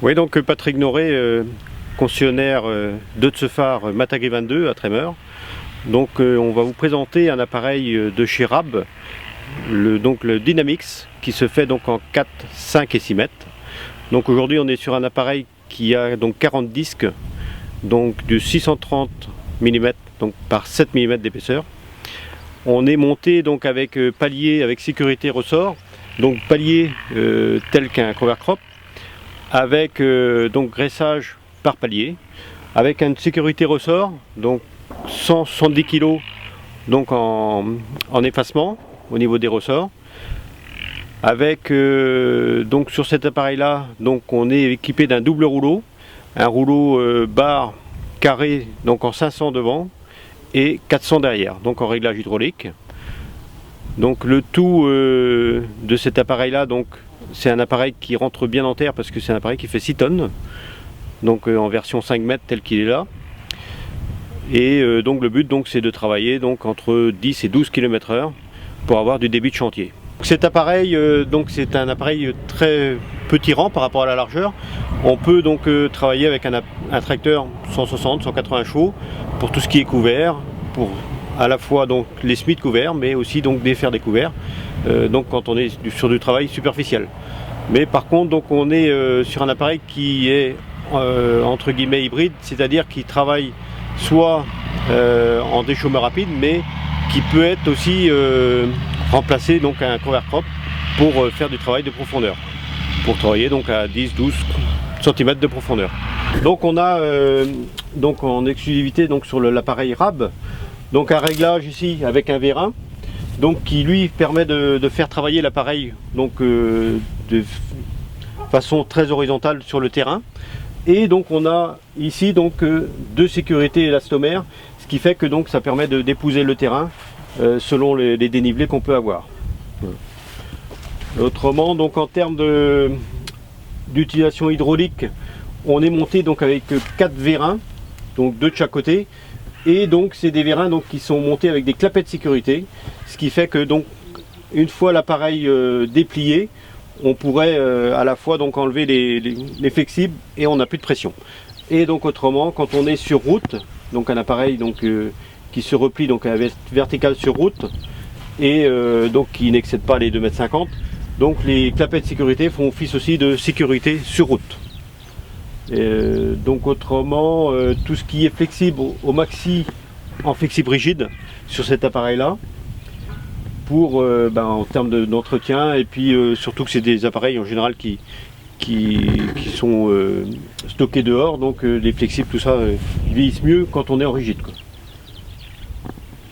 Oui, donc Patrick Noré, concessionnaire de Tsefar Matagé 22 à Tremeur. Donc on va vous présenter un appareil de chez Rab, le Dynamix, qui se fait donc en 4, 5 et 6 mètres. Donc aujourd'hui on est sur un appareil qui a donc 40 disques, donc de 630 mm donc par 7 mm d'épaisseur. On est monté donc avec palier avec sécurité ressort, donc palier tel qu'un cover crop, avec donc graissage par palier, avec une sécurité ressort, donc 170 kg donc en effacement au niveau des ressorts. Avec donc sur cet appareil là, donc on est équipé d'un double rouleau, un rouleau barre carré donc en 500 devant et 400 derrière, donc en réglage hydraulique. Donc le tout de cet appareil là, donc c'est un appareil qui rentre bien en terre parce que c'est un appareil qui fait 6 tonnes, donc en version 5 mètres tel qu'il est là. Et donc le but donc c'est de travailler donc entre 10 et 12 km/h pour avoir du débit de chantier. Cet appareil donc c'est un appareil très petit rang par rapport à la largeur. On peut donc travailler avec un tracteur 160-180 chevaux pour tout ce qui est couvert, pour à la fois donc les semis de couverts, mais aussi donc défaire des couverts, donc quand on est sur du travail superficiel. Mais par contre donc on est sur un appareil qui est entre guillemets hybride, c'est-à-dire qui travaille soit en déchaussement rapide, mais qui peut être aussi remplacé donc à un cover crop pour faire du travail de profondeur, pour travailler donc à 10-12 cm de profondeur. Donc on a donc en exclusivité donc sur l'appareil Rab, donc un réglage ici avec un vérin, donc qui lui permet de faire travailler l'appareil donc de façon très horizontale sur le terrain. Et donc on a ici donc deux sécurités élastomères, ce qui fait que donc ça permet d'épouser le terrain selon les dénivelés qu'on peut avoir. Autrement, donc en termes d'utilisation hydraulique, on est monté donc avec 4 vérins, donc 2 de chaque côté, et donc c'est des vérins donc qui sont montés avec des clapets de sécurité, ce qui fait que donc une fois l'appareil déplié, on pourrait à la fois donc enlever les flexibles et on n'a plus de pression. Et donc autrement, quand on est sur route, donc un appareil donc qui se replie donc à la verticale sur route et donc qui n'excède pas les 2,50 m, donc les clapets de sécurité font office aussi de sécurité sur route. Donc autrement, tout ce qui est flexible au maxi en flexible rigide sur cet appareil là, pour en termes d'entretien, et puis surtout que c'est des appareils en général qui sont stockés dehors, donc les flexibles, tout ça, vieillissent mieux quand on est en rigide, quoi.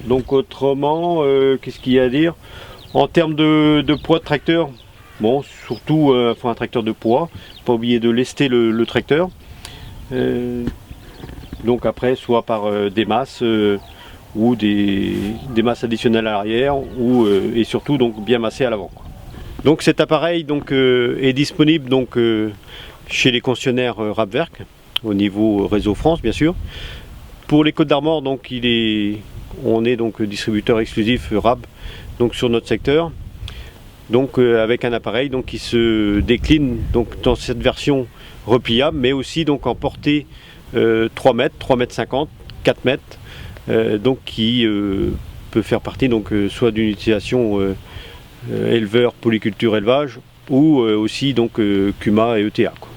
Donc autrement, qu'est-ce qu'il y a à dire en termes de poids de tracteur? Bon, surtout faut un tracteur de poids, pas oublier de lester le tracteur. Donc après, soit par des masses ou des masses additionnelles à l'arrière, ou et surtout donc bien massé à l'avant. Donc cet appareil donc est disponible donc chez les concessionnaires Rabwerk au niveau réseau France bien sûr. Pour les Côtes d'Armor, donc on est donc distributeur exclusif Rab donc sur notre secteur. Donc avec un appareil donc qui se décline donc dans cette version repliable, mais aussi donc en portée 3 mètres, 3 mètres 50, 4 mètres, donc qui peut faire partie donc soit d'une utilisation éleveur, polyculture, élevage, ou aussi donc CUMA et ETA, quoi.